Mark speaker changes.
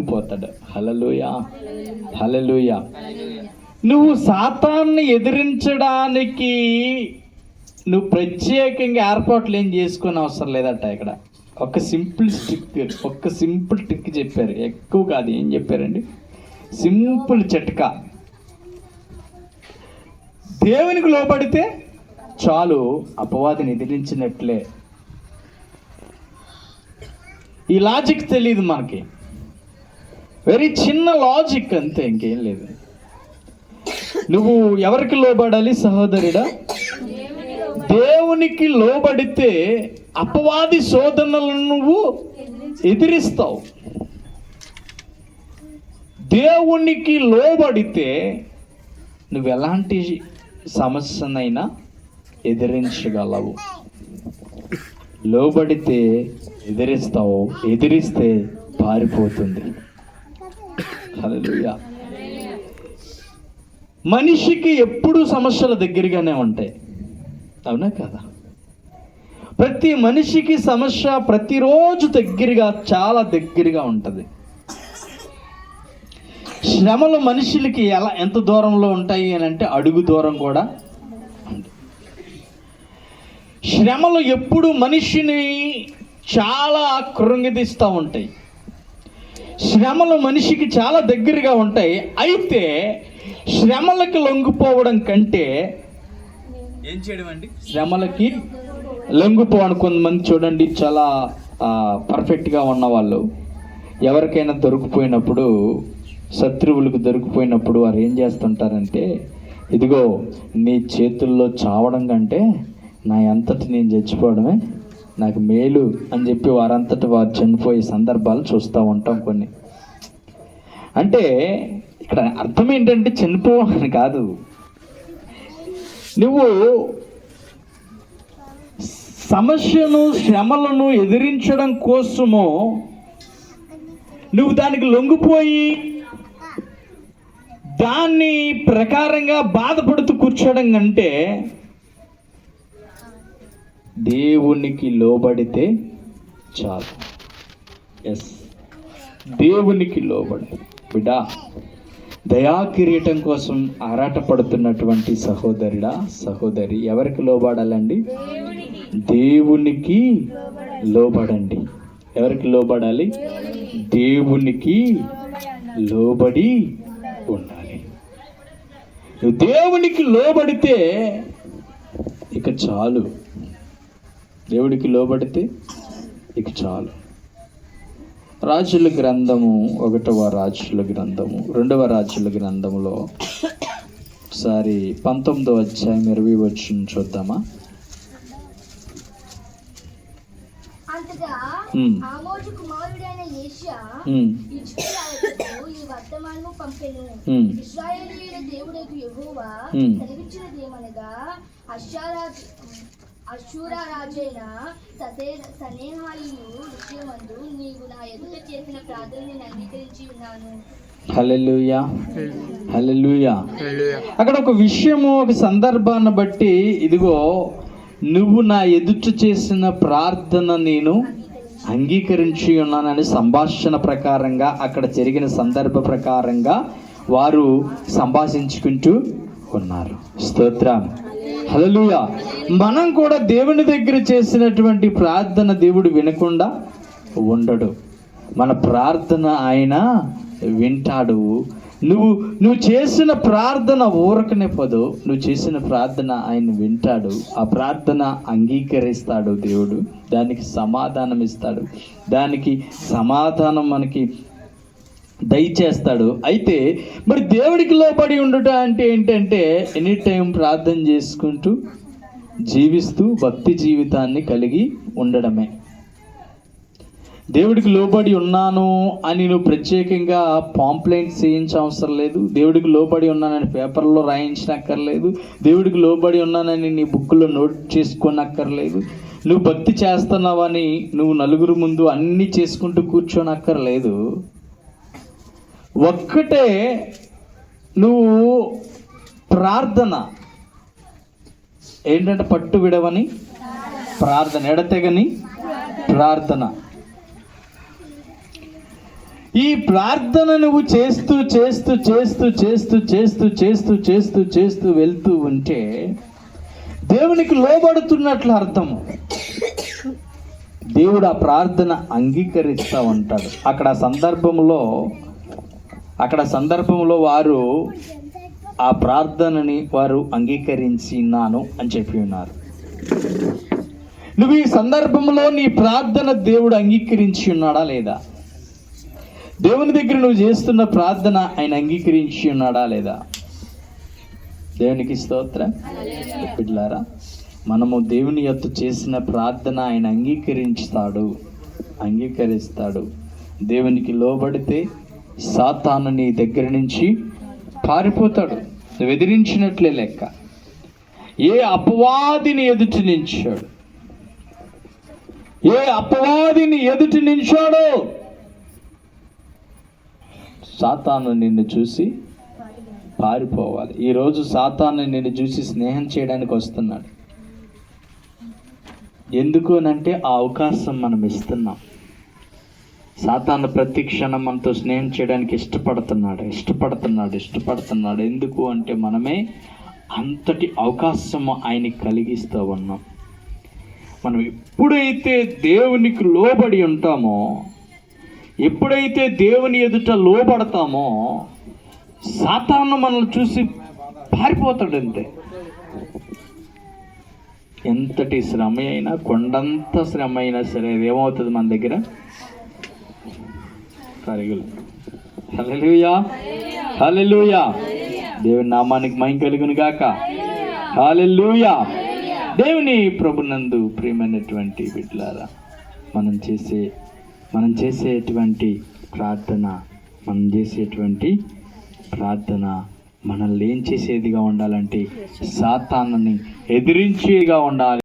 Speaker 1: లొంగిపోతాడు. హల్లెలూయా, హల్లెలూయా. నువ్వు సాతాన్ని ఎదిరించడానికి నువ్వు ప్రత్యేకంగా ఏర్పాట్లు ఏం చేసుకునే అవసరం లేదట. ఇక్కడ ఒక సింపుల్ ట్రిక్ చెప్పారు, ఎక్కువ కాదు. ఏం చెప్పారండి? సింపుల్ చిట్కా. దేవునికి లోబడితే చాలు, అపవాదిని ఎదిరించినట్లే. ఈ లాజిక్ తెలియదు మనకి, వెరీ చిన్న లాజిక్ అంతే, ఇంకేం లేదు. నువ్వు ఎవరికి లోబడాలి సహోదరుడా? దేవునికి లోబడితే అపవాది శోధనలను నువ్వు ఎదిరిస్తావు. దేవునికి లోబడితే నువ్వు ఎలాంటి సమస్యనైనా ఎదిరించగలవు. లోబడితే ఎదిరిస్తావు, ఎదిరిస్తే పారిపోతుంది. హల్లెలూయా. మనిషికి ఎప్పుడూ సమస్యల దగ్గరగానే ఉంటాయి, అవునా కదా? ప్రతి మనిషికి సమస్య ప్రతిరోజు దగ్గరగా, చాలా దగ్గరగా ఉంటుంది. శ్రమలు మనుషులకి ఎంత దూరంలో ఉంటాయి అని అంటే అడుగు దూరం కూడా ఉంది. శ్రమలు ఎప్పుడు మనిషిని చాలా కృంగిదిస్తూ ఉంటాయి. శ్రమలు మనిషికి చాలా దగ్గరగా ఉంటాయి. అయితే శ్రమలకి లొంగిపోవడం కంటే ఏం చేయడం అండి? శ్రమలకి లొంగిపోవడం. కొంతమంది చూడండి, చాలా పర్ఫెక్ట్గా ఉన్నవాళ్ళు ఎవరికైనా దొరికిపోయినప్పుడు, శత్రువులకు దొరికిపోయినప్పుడు వారు ఏం చేస్తుంటారంటే, ఇదిగో నీ చేతుల్లో చావడం కంటే నా అంతటి నేను చచ్చిపోవడమే నాకు మేలు అని చెప్పి వారంతటి వారు చనిపోయే సందర్భాలు చూస్తూ ఉంటాం కొన్ని. అంటే ఇక్కడ అర్థం ఏంటంటే చనిపోవని కాదు, నువ్వు సమస్యను, శ్రమలను ఎదిరించడం కోసము నువ్వు దానికి లొంగిపోయి దాన్ని ప్రకారంగా బాధపడుతూ కూర్చోవడం కంటే దేవునికి లోబడితే చాలు. ఎస్, దేవునికి లోబడి. బిడ్డా, దయా కిరీటం కోసం ఆరాటపడుతున్నటువంటి సహోదరుడా, సహోదరి, ఎవరికి లోబడాలండి? దేవునికి లోబడండి. ఎవరికి లోబడాలి? దేవునికి లోబడి ఉండాలి. నువ్వు దేవునికి లోబడితే ఇక చాలు. దేవుడికి లోబడితే ఇక చాలు. రాజుల గ్రంథము 1వ రాజుల గ్రంథము 2వ రాజుల గ్రంథములో ఒకసారి 19వ అధ్యాయం 20వ వచనం చూద్దామా?
Speaker 2: ఆమోజు కుమారుడైన యేషయా ఇజ్రాయేలుకు ఈ వర్తమానము పంపెను. ఇశ్రాయేలీయుల దేవుడైన యెహోవా సెలవిచ్చినదేమనగా, అష్షూరా రాజైన సనేహాయియు విషయమందు నీవు నా ఎదుట చేసిన ప్రార్థనని అంగీకరించి ఉన్నాను.
Speaker 1: హల్లెలూయా, హల్లెలూయా. అక్కడ ఒక విషయము, ఒక సందర్భాన్ని బట్టి, ఇదిగో నువ్వు నా ఎదుట చేసిన ప్రార్థన నేను అంగీకరించి ఉన్నానని సంభాషణ ప్రకారంగా, అక్కడ జరిగిన సందర్భ ప్రకారంగా వారు సంభాషించుకుంటూ ఉన్నారు. స్తోత్రం, హల్లెలూయా. మనం కూడా దేవుని దగ్గర చేసినటువంటి ప్రార్థన దేవుడు వినకుండా ఉండడు. మన ప్రార్థన ఆయన వింటాడు. నువ్వు చేసిన ప్రార్థన ఊరకనే పోదు, నువ్వు చేసిన ప్రార్థన ఆయన వింటాడు. ఆ ప్రార్థన అంగీకరిస్తాడు దేవుడు, దానికి సమాధానం ఇస్తాడు, దానికి సమాధానం మనకి దయచేస్తాడు. అయితే మరి దేవుడికి లోబడి ఉండుట అంటే ఏంటంటే, ఎనీ టైం ప్రార్థన చేసుకుంటూ జీవిస్తూ భక్తి జీవితాన్ని కలిగి ఉండడమే. దేవుడికి లోబడి ఉన్నాను అని నువ్వు ప్రత్యేకంగా పాంప్లెంట్స్ చేయించవసరం లేదు. దేవుడికి లోబడి ఉన్నానని పేపర్లో రాయించనక్కర్లేదు. దేవుడికి లోబడి ఉన్నానని నీ బుక్లో నోట్ చేసుకోనక్కర్లేదు. నువ్వు భక్తి చేస్తున్నావని నువ్వు నలుగురు ముందు అన్నీ చేసుకుంటూ కూర్చోనక్కర్లేదు. ఒక్కటే, నువ్వు ప్రార్థన ఏంటంటే పట్టు విడవని ప్రార్థన, ఎడతెగని ప్రార్థన. ఈ ప్రార్థన నువ్వు చేస్తూ చేస్తూ చేస్తూ చేస్తూ చేస్తూ చేస్తూ చేస్తూ చేస్తూ వెళ్తూ ఉంటే దేవునికి లోబడుతున్నట్లు అర్థము. దేవుడు ఆ ప్రార్థన అంగీకరిస్తూ ఉంటాడు. అక్కడ సందర్భంలో వారు ఆ ప్రార్థనని వారు అంగీకరించినాను అని చెప్పి ఉన్నారు. నువ్వు ఈ సందర్భంలో నీ ప్రార్థన దేవుడు అంగీకరించి ఉన్నాడా లేదా? దేవుని దగ్గర నువ్వు చేస్తున్న ప్రార్థన ఆయన అంగీకరించి ఉన్నాడా లేదా? దేవునికి స్తోత్రం. బిడ్డలారా, మనము దేవుని యొద్ద చేసిన ప్రార్థన ఆయన అంగీకరిస్తాడు. దేవునికి లోబడితే సాతాను నీ దగ్గర నుంచి పారిపోతాడు. నువ్వు ఎదిరించినట్లే లెక్క. ఏ అపవాదిని ఎదుటి నించాడో సాతాను నిన్ను చూసి పారిపోవాలి. ఈరోజు సాతాను నిన్ను చూసి స్నేహం చేయడానికి వస్తున్నాడు. ఎందుకు అనంటే ఆ అవకాశం మనం ఇస్తున్నాం. సాతాను ప్రతి క్షణం మనతో స్నేహం చేయడానికి ఇష్టపడుతున్నాడు. ఎందుకు అంటే మనమే అంతటి అవకాశం ఆయనకి కలిగిస్తూ ఉన్నాం. మనం ఎప్పుడైతే దేవునికి లోబడి ఉంటామో, ఎప్పుడైతే దేవుని ఎదుట లోబడతామో సాతాను మనల్ని చూసి పారిపోతాడు. అంతే. ఎంతటి శ్రమ అయినా, కొండంత శ్రమ అయినా సరే ఏమవుతుంది మన దగ్గర? పరుగులు. హల్లెలూయా, హల్లెలూయా. దేవుని నామానికి మహిమ కలుగును గాక. హల్లెలూయా. దేవుని ప్రభునందు ప్రియమైనటువంటి బిడ్డలారా, మనం చేసేటువంటి ప్రార్థన మనల్ని ఏం చేసేదిగా ఉండాలంటే సాతానుని ఎదిరించేగా ఉండాలి.